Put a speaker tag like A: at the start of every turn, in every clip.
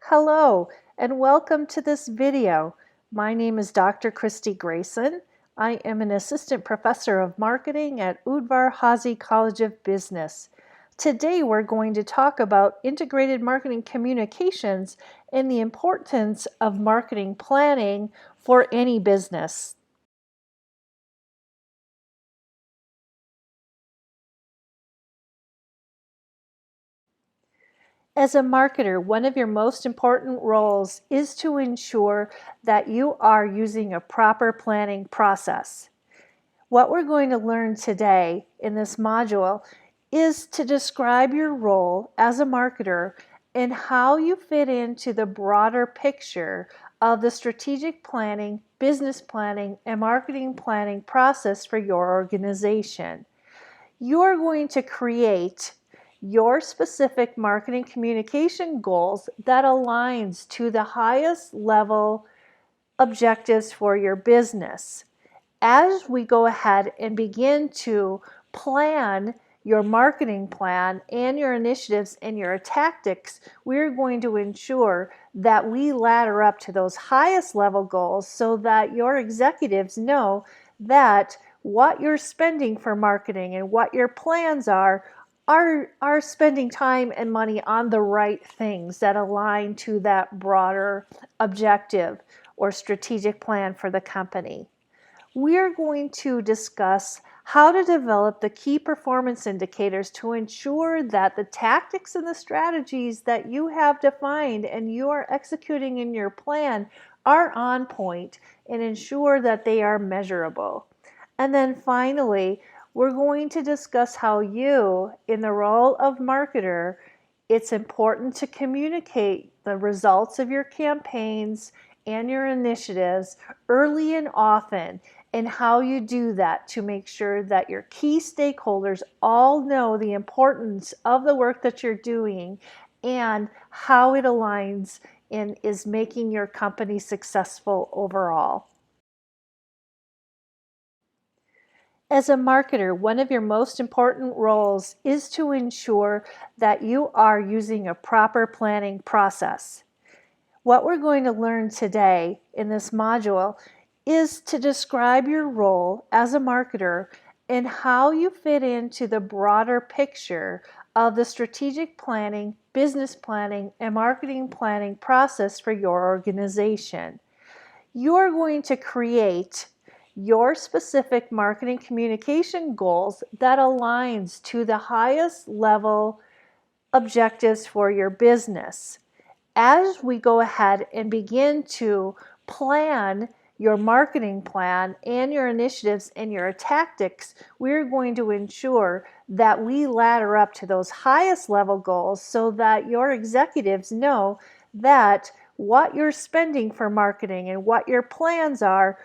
A: Hello and welcome to this video. My name is Dr. Kristy Grayson. I am an assistant professor of marketing at Udvar-Hazy College of Business. Today we're going to talk about integrated marketing communications and the importance of marketing planning for any business. As a marketer, one of your most important roles is to ensure that you are using a proper planning process. What we're going to learn today in this module is to describe your role as a marketer and how you fit into the broader picture of the strategic planning, business planning, and marketing planning process for your organization. You're going to create your specific marketing communication goals that aligns to the highest level objectives for your business. As we go ahead and begin to plan your marketing plan and your initiatives and your tactics, we're going to ensure that we ladder up to those highest level goals so that your executives know that what you're spending for marketing and what your plans are spending time and money on the right things that align to that broader objective or strategic plan for the company. We're going to discuss how to develop the key performance indicators to ensure that the tactics and the strategies that you have defined and you are executing in your plan are on point and ensure that they are measurable. And then finally, we're going to discuss how you, in the role of marketer, it's important to communicate the results of your campaigns and your initiatives early and often, and how you do that to make sure that your key stakeholders all know the importance of the work that you're doing and how it aligns and is making your company successful overall. As a marketer, one of your most important roles is to ensure that you are using a proper planning process. What we're going to learn today in this module is to describe your role as a marketer and how you fit into the broader picture of the strategic planning, business planning, and marketing planning process for your organization. You're going to create your specific marketing communication goals that aligns to the highest level objectives for your business. As we go ahead and begin to plan your marketing plan and your initiatives and your tactics, we're going to ensure that we ladder up to those highest level goals so that your executives know that what you're spending for marketing and what your plans are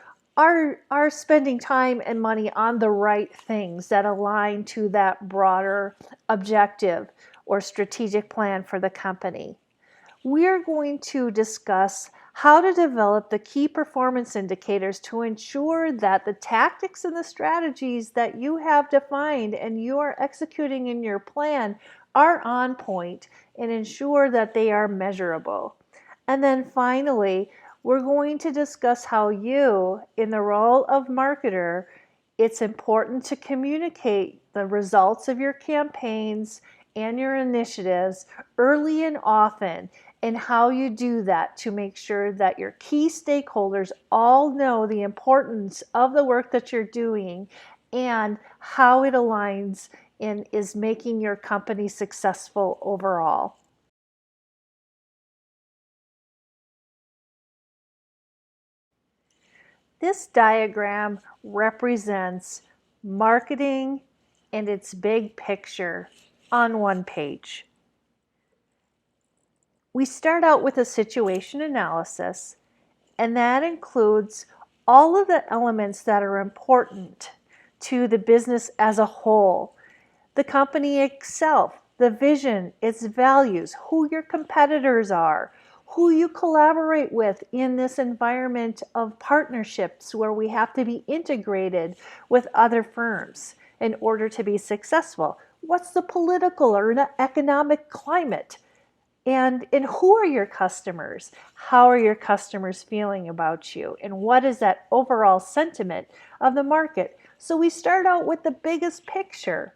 A: spending time and money on the right things that align to that broader objective or strategic plan for the company. We're going to discuss how to develop the key performance indicators to ensure that the tactics and the strategies that you have defined and you are executing in your plan are on point and ensure that they are measurable. And then finally, we're going to discuss how you, in the role of marketer, it's important to communicate the results of your campaigns and your initiatives early and often, and how you do that to make sure that your key stakeholders all know the importance of the work that you're doing and how it aligns and is making your company successful overall. This diagram represents marketing and its big picture on one page. We start out with a situation analysis, and that includes all of the elements that are important to the business as a whole. The company itself, the vision, its values, who your competitors are, who you collaborate with in this environment of partnerships where we have to be integrated with other firms in order to be successful. What's the political or economic climate? And who are your customers? How are your customers feeling about you? And what is that overall sentiment of the market? So we start out with the biggest picture.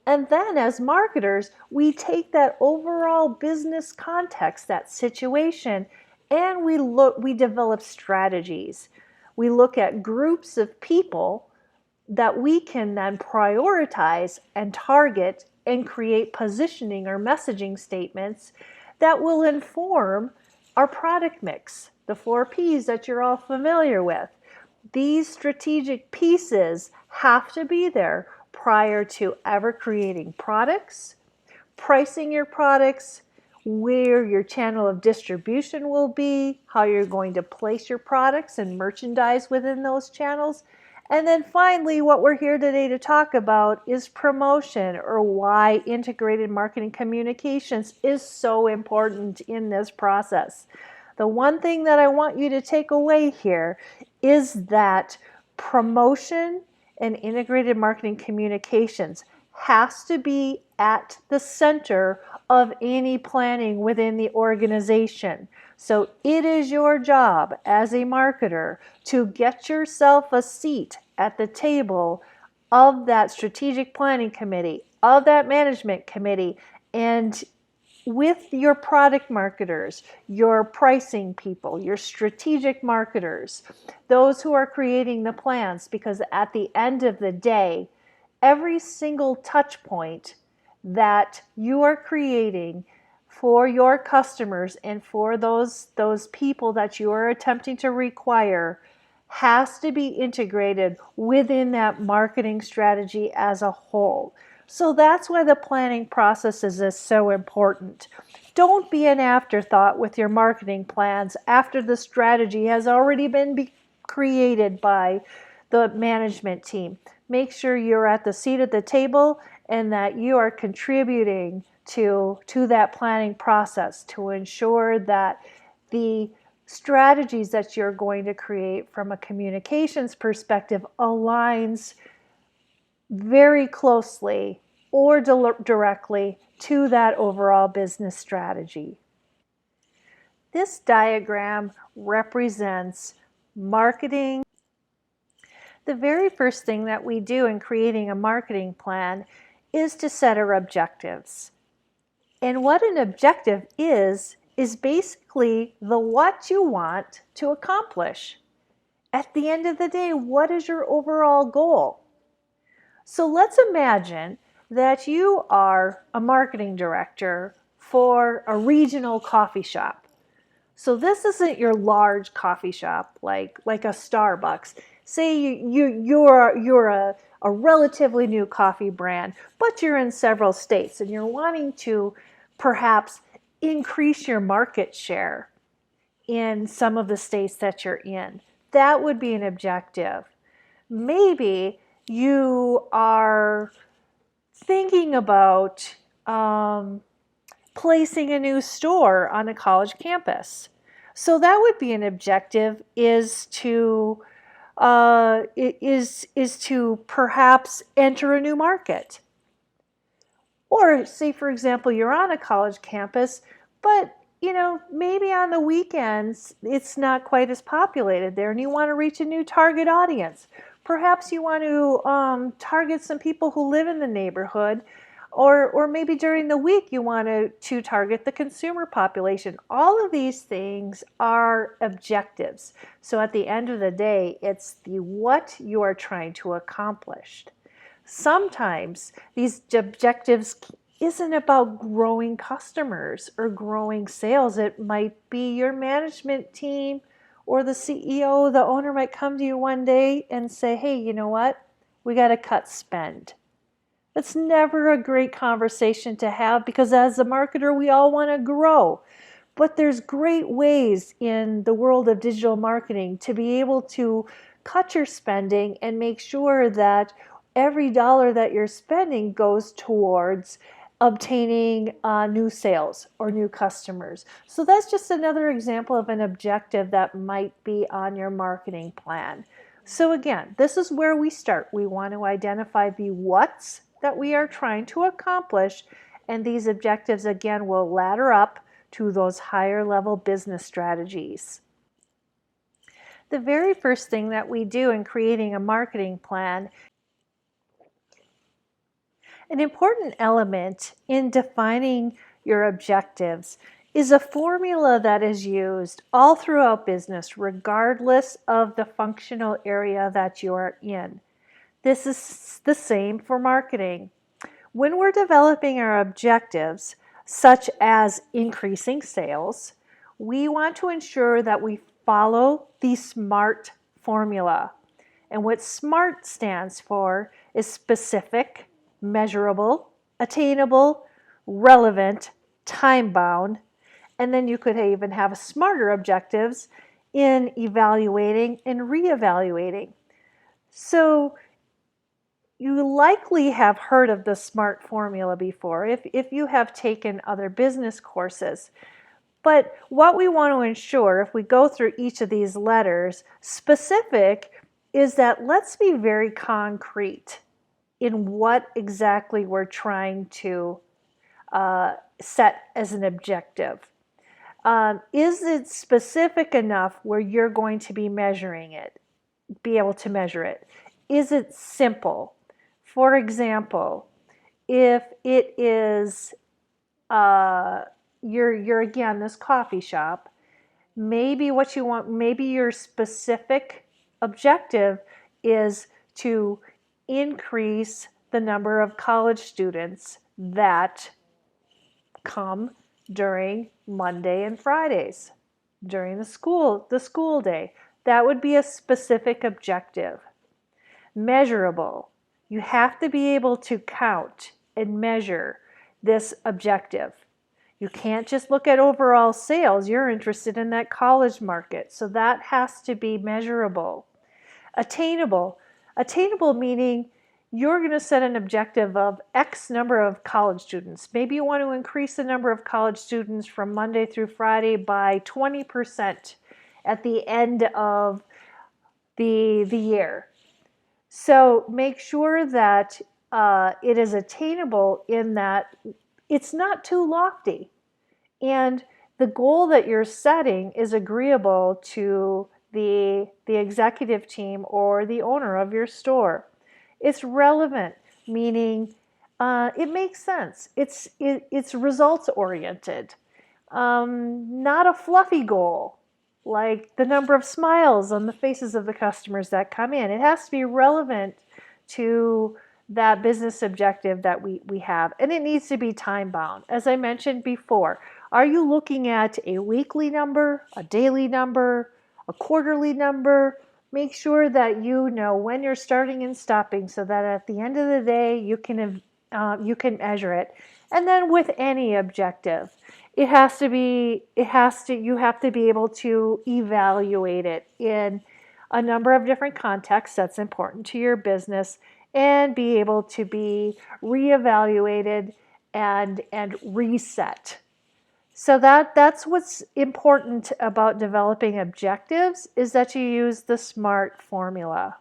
A: And then as marketers, we take that overall business context, that situation, and we develop strategies. We look at groups of people that we can then prioritize and target and create positioning or messaging statements that will inform our product mix, the 4Ps that you're all familiar with. These strategic pieces have to be there prior to ever creating products, pricing your products, where your channel of distribution will be, how you're going to place your products and merchandise within those channels. And then finally, what we're here today to talk about is promotion, or why integrated marketing communications is so important in this process. The one thing that I want you to take away here is that promotion and integrated marketing communications has to be at the center of any planning within the organization. So it is your job as a marketer to get yourself a seat at the table of that strategic planning committee, of that management committee, and with your product marketers, your pricing people, your strategic marketers, those who are creating the plans, because at the end of the day, every single touch point that you are creating for your customers and for those people that you are attempting to require has to be integrated within that marketing strategy as a whole. So that's why the planning process is so important. Don't be an afterthought with your marketing plans after the strategy has already been created by the management team. Make sure you're at the seat at the table and that you are contributing to that planning process to ensure that the strategies that you're going to create from a communications perspective aligns very closely or directly to that overall business strategy. This diagram represents marketing. The very first thing that we do in creating a marketing plan is to set our objectives. And what an objective is basically the what you want to accomplish. At the end of the day, what is your overall goal? So let's imagine that you are a marketing director for a regional coffee shop. So this isn't your large coffee shop like a Starbucks. Say you're a relatively new coffee brand, but you're in several states and you're wanting to perhaps increase your market share in some of the states that you're in. That would be an objective. Maybe you are thinking about placing a new store on a college campus. So that would be an objective, is to perhaps enter a new market. Or say, for example, you're on a college campus, but maybe on the weekends it's not quite as populated there and you want to reach a new target audience. Perhaps you want to target some people who live in the neighborhood, or maybe during the week you want to target the consumer population. All of these things are objectives. So at the end of the day, it's the what you are trying to accomplish. Sometimes these objectives isn't about growing customers or growing sales. It might be your management team or the CEO, the owner might come to you one day and say, hey, you know what? We got to cut spend. That's never a great conversation to have, because as a marketer, we all want to grow. But there's great ways in the world of digital marketing to be able to cut your spending and make sure that every dollar that you're spending goes towards obtaining new sales or new customers. So that's just another example of an objective that might be on your marketing plan. So again, this is where we start. We want to identify the what's that we are trying to accomplish, and these objectives again will ladder up to those higher level business strategies. The very first thing that we do in creating a marketing plan, an important element in defining your objectives, is a formula that is used all throughout business, regardless of the functional area that you are in. This is the same for marketing. When we're developing our objectives, such as increasing sales, we want to ensure that we follow the SMART formula. And what SMART stands for is specific, measurable, attainable, relevant, time-bound, and then you could even have smarter objectives in evaluating and reevaluating. So you likely have heard of the SMART formula before if you have taken other business courses. But what we want to ensure, if we go through each of these letters, specific is that let's be very concrete in what exactly we're trying to set as an objective. Is it specific enough where you're going to be measuring it, be able to measure it? Is it simple? For example, if it is, you're again this coffee shop, maybe what you want, maybe your specific objective is to increase the number of college students that come during Monday and Fridays, during the school day. That would be a specific objective. Measurable. You have to be able to count and measure this objective. You can't just look at overall sales. You're interested in that college market. So that has to be measurable. Attainable. Attainable meaning you're going to set an objective of X number of college students. Maybe you want to increase the number of college students from Monday through Friday by 20% at the end of the year. So make sure that it is attainable in that it's not too lofty. And the goal that you're setting is agreeable to the executive team or the owner of your store. It's relevant, meaning it makes sense. It's results oriented, not a fluffy goal like the number of smiles on the faces of the customers that come in. It has to be relevant to that business objective that we have, and it needs to be time bound. As I mentioned before, are you looking at a weekly number, a daily number, a quarterly number? Make sure that you know when you're starting and stopping so that at the end of the day you can measure it. And then with any objective, you have to be able to evaluate it in a number of different contexts that's important to your business and be able to be reevaluated and reset. So that's what's important about developing objectives, is that you use the SMART formula.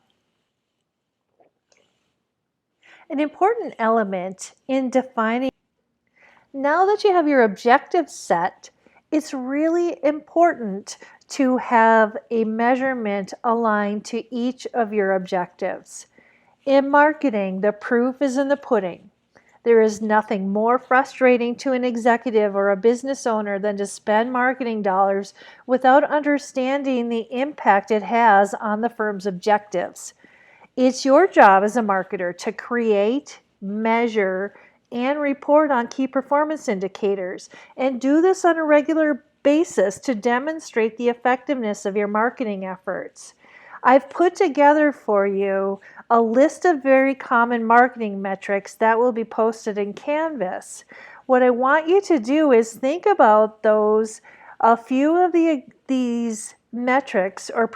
A: An important element in defining, now that you have your objectives set, it's really important to have a measurement aligned to each of your objectives. In marketing, the proof is in the pudding. There is nothing more frustrating to an executive or a business owner than to spend marketing dollars without understanding the impact it has on the firm's objectives. It's your job as a marketer to create, measure, and report on key performance indicators, and do this on a regular basis to demonstrate the effectiveness of your marketing efforts. I've put together for you a list of very common marketing metrics that will be posted in Canvas. What I want you to do is think about those, a few of these metrics or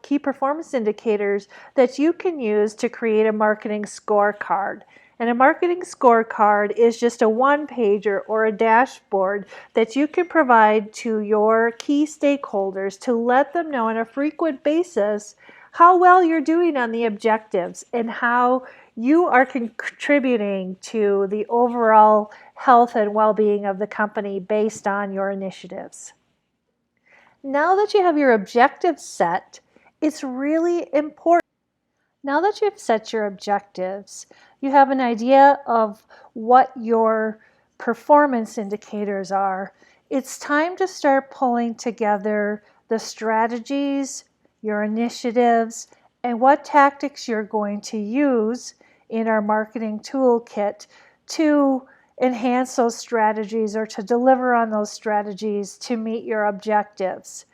A: key performance indicators that you can use to create a marketing scorecard. And a marketing scorecard is just a one-pager or a dashboard that you can provide to your key stakeholders to let them know on a frequent basis how well you're doing on the objectives and how you are contributing to the overall health and well-being of the company based on your initiatives. Now that you have your objectives set, it's really important. Now that you've set your objectives, you have an idea of what your performance indicators are. It's time to start pulling together the strategies, your initiatives, and what tactics you're going to use in our marketing toolkit to enhance those strategies or to deliver on those strategies to meet your objectives.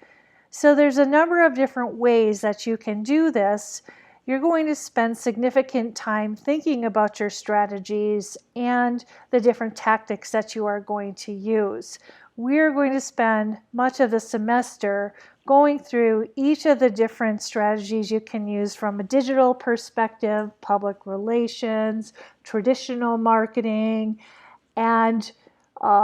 A: So there's a number of different ways that you can do this. You're going to spend significant time thinking about your strategies and the different tactics that you are going to use. We're going to spend much of the semester going through each of the different strategies you can use from a digital perspective, public relations, traditional marketing, and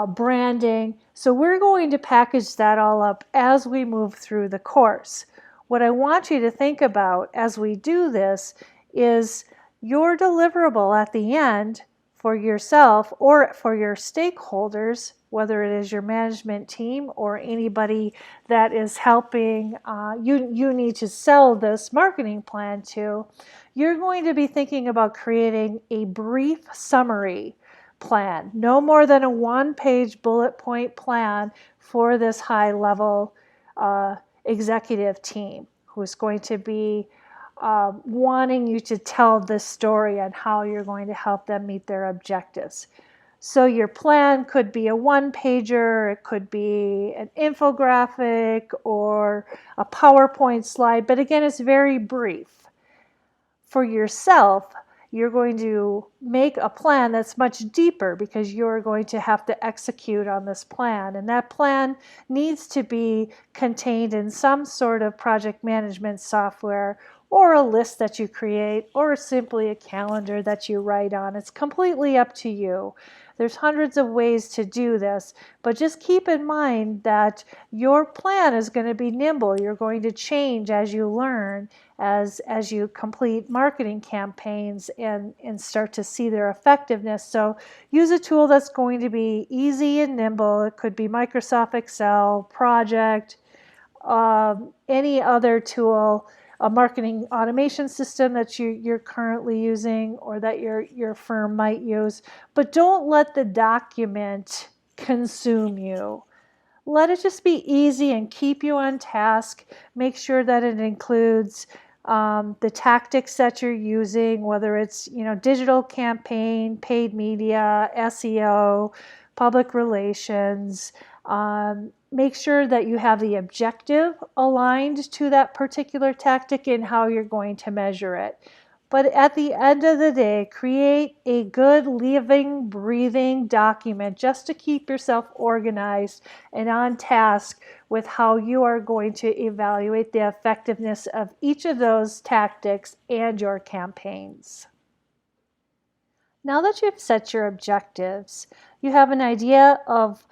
A: branding. So we're going to package that all up as we move through the course. What I want you to think about as we do this is your deliverable at the end for yourself or for your stakeholders, whether it is your management team or anybody that is helping you need to sell this marketing plan to. You're going to be thinking about creating a brief summary plan, no more than a one-page bullet point plan for this high-level executive team who is going to be wanting you to tell this story on how you're going to help them meet their objectives. So your plan could be a one-pager, it could be an infographic or a PowerPoint slide, but again, it's very brief. For yourself, you're going to make a plan that's much deeper because you're going to have to execute on this plan. And that plan needs to be contained in some sort of project management software or a list that you create or simply a calendar that you write on. It's completely up to you. There's hundreds of ways to do this, but just keep in mind that your plan is going to be nimble. You're going to change as you learn, as you complete marketing campaigns and start to see their effectiveness. So use a tool that's going to be easy and nimble. It could be Microsoft Excel, Project, any other tool, a marketing automation system that you're currently using or that your firm might use. But don't let the document consume you. Let it just be easy and keep you on task. Make sure that it includes the tactics that you're using, whether it's digital campaign, paid media, SEO, public relations. Make sure that you have the objective aligned to that particular tactic and how you're going to measure it. But at the end of the day, create a good living, breathing document just to keep yourself organized and on task with how you are going to evaluate the effectiveness of each of those tactics and your campaigns. Now that you've set your objectives, you have an idea of.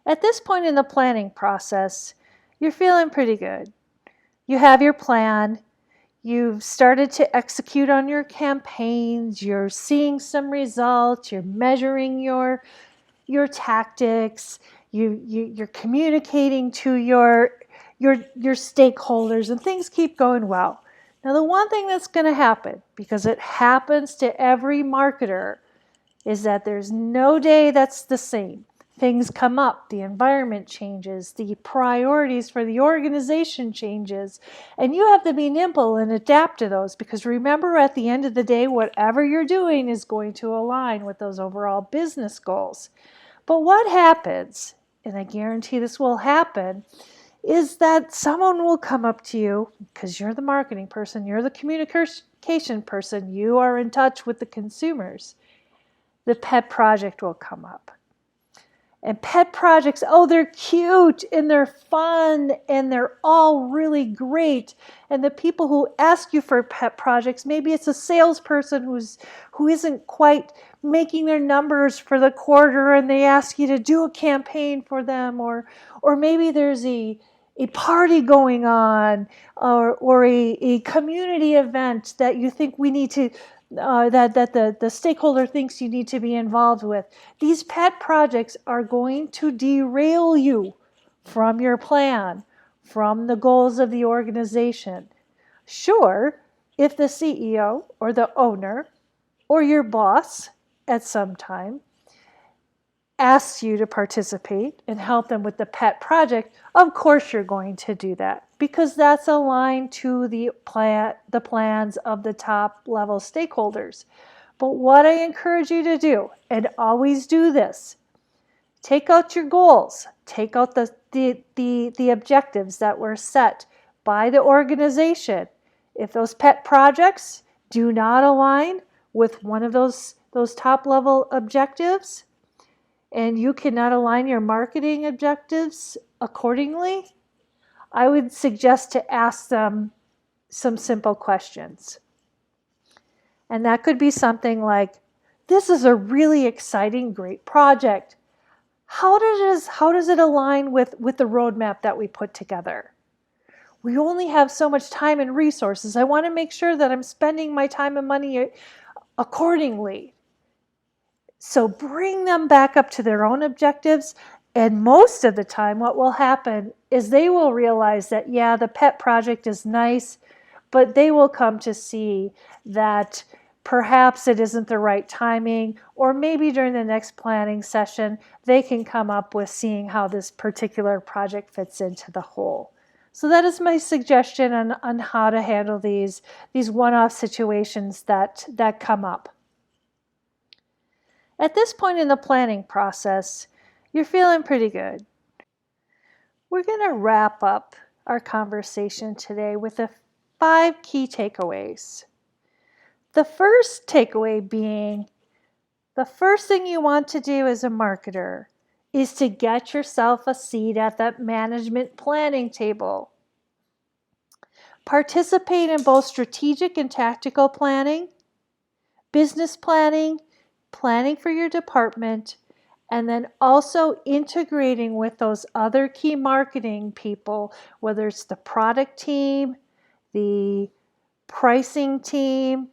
A: At this point in the planning process, you're feeling pretty good. You have your plan. You've started to execute on your campaigns. You're seeing some results. You're measuring your tactics. You're communicating to your stakeholders, and things keep going well. Now, the one thing that's going to happen, because it happens to every marketer, is that there's no day that's the same. Things come up, the environment changes, the priorities for the organization changes, and you have to be nimble and adapt to those, because remember, at the end of the day, whatever you're doing is going to align with those overall business goals. But what happens, and I guarantee this will happen, is that someone will come up to you, because you're the marketing person, you're the communication person, you are in touch with the consumers. The pet project will come up. And pet projects, they're cute and they're fun and they're all really great. And the people who ask you for pet projects, maybe it's a salesperson who isn't quite making their numbers for the quarter and they ask you to do a campaign for them, or maybe there's a party going on or a community event that you think we need to the stakeholder thinks you need to be involved with. These pet projects are going to derail you from your plan, from the goals of the organization. Sure, if the CEO or the owner or your boss at some time asks you to participate and help them with the pet project, of course you're going to do that because that's aligned to the plans of the top level stakeholders. But what I encourage you to do, and always do this, take out your goals, take out the objectives that were set by the organization. If those pet projects do not align with one of those top level objectives, and you cannot align your marketing objectives accordingly, I would suggest to ask them some simple questions. And that could be something like, this is a really exciting, great project. How does it align with the roadmap that we put together? We only have so much time and resources. I want to make sure that I'm spending my time and money accordingly. So bring them back up to their own objectives. And most of the time, what will happen is they will realize that, yeah, the pet project is nice, but they will come to see that perhaps it isn't the right timing, or maybe during the next planning session, they can come up with seeing how this particular project fits into the whole. So that is my suggestion on how to handle these one-off situations that come up. At this point in the planning process, you're feeling pretty good. We're going to wrap up our conversation today with the 5 key takeaways. The first takeaway being, the first thing you want to do as a marketer is to get yourself a seat at that management planning table. Participate in both strategic and tactical planning, business planning, planning for your department, and then also integrating with those other key marketing people, whether it's the product team, the pricing team,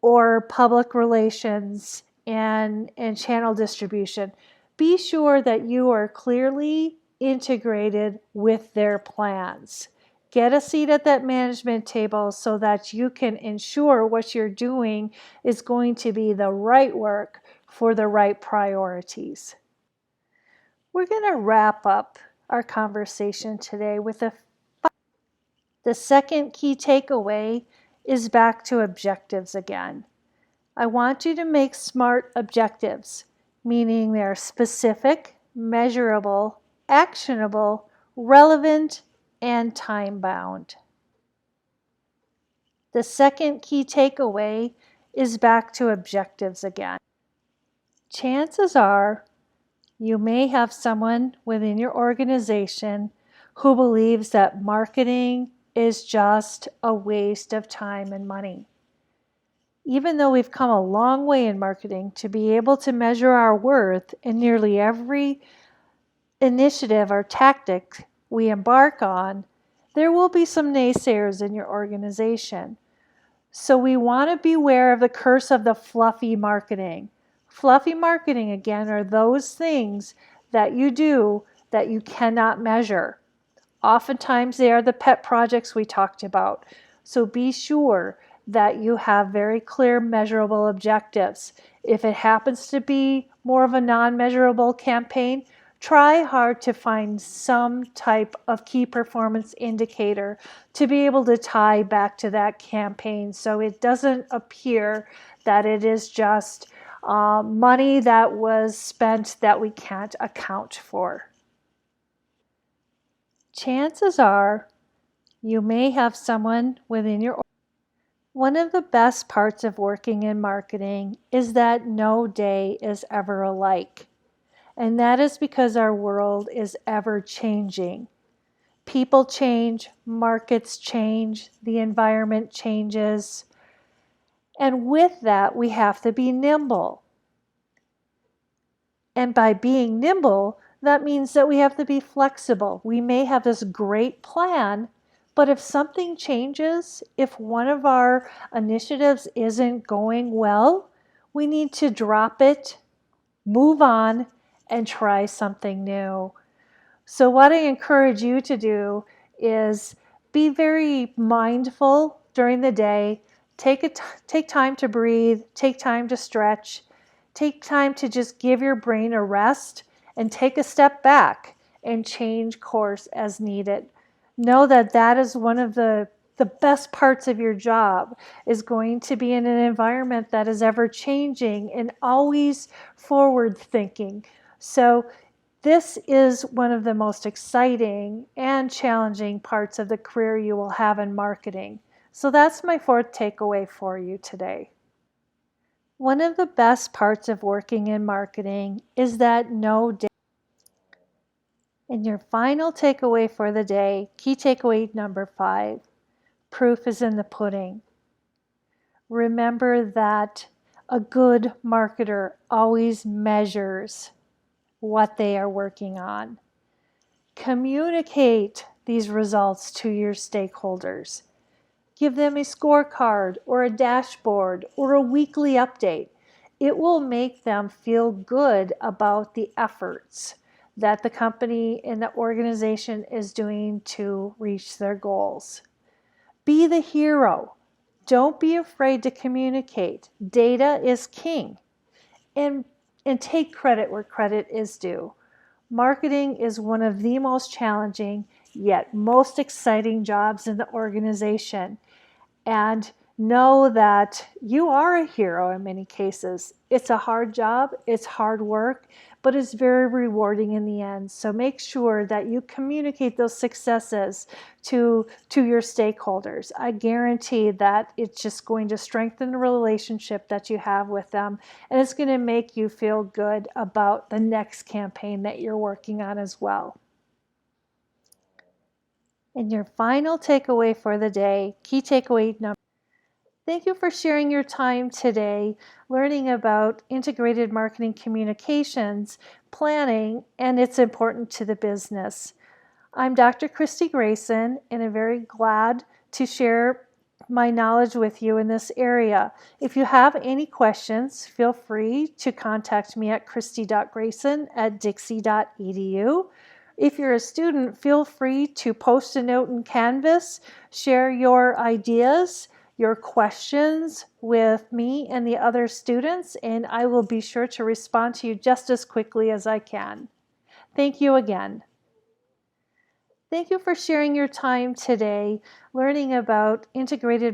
A: or public relations and channel distribution. Be sure that you are clearly integrated with their plans. Get a seat at that management table so that you can ensure what you're doing is going to be the right work for the right priorities. We're going to wrap up our conversation today with the second key takeaway is back to objectives again. I want you to make SMART objectives, meaning they're specific, measurable, actionable, relevant, and time-bound. The second key takeaway is back to objectives again. Chances are you may have someone within your organization who believes that marketing is just a waste of time and money. Even though we've come a long way in marketing to be able to measure our worth in nearly every initiative or tactic we embark on, there will be some naysayers in your organization. So we want to beware of the curse of the fluffy marketing. Fluffy marketing, again, are those things that you do that you cannot measure. Oftentimes they are the pet projects we talked about. So be sure that you have very clear measurable objectives. If it happens to be more of a non-measurable campaign, try hard to find some type of key performance indicator to be able to tie back to that campaign so it doesn't appear that it is just money that was spent that we can't account for. Chances are you may have someone within your organization. One of the best parts of working in marketing is that no day is ever alike. And that is because our world is ever changing. People change, markets change, the environment changes. And with that, we have to be nimble. And by being nimble, that means that we have to be flexible. We may have this great plan, But if something changes, if one of our initiatives isn't going well, we need to drop it, move on, and try something new. So what I encourage you to do is be very mindful during the day. Take time to breathe, take time to stretch, take time to just give your brain a rest and take a step back and change course as needed. Know that that is one of the best parts of your job, is going to be in an environment that is ever changing and always forward thinking. So this is one of the most exciting and challenging parts of the career you will have in marketing. So that's my fourth takeaway for you today. One of the best parts of working in marketing is that no day. And your final takeaway for the day, key takeaway number 5, proof is in the pudding. Remember that a good marketer always measures what they are working on. Communicate these results to your stakeholders. Give them a scorecard or a dashboard or a weekly update. It will make them feel good about the efforts that the company and the organization is doing to reach their goals. Be the hero. Don't be afraid to communicate. Data is king. And take credit where credit is due. Marketing is one of the most challenging yet most exciting jobs in the organization. And know that you are a hero in many cases. It's a hard job, it's hard work, but it's very rewarding in the end. So make sure that you communicate those successes to your stakeholders. I guarantee that it's just going to strengthen the relationship that you have with them, and it's going to make you feel good about the next campaign that you're working on as well. And your final takeaway for the day, key takeaway number. Thank you for sharing your time today, learning about integrated marketing communications, planning, and it's important to the business. I'm Dr. Kristy Grayson, and I'm very glad to share my knowledge with you in this area. If you have any questions, feel free to contact me at kristy.grayson@dixie.edu. If you're a student, feel free to post a note in Canvas, share your ideas, your questions with me and the other students, and I will be sure to respond to you just as quickly as I can. Thank you again. Thank you for sharing your time today, learning about integrated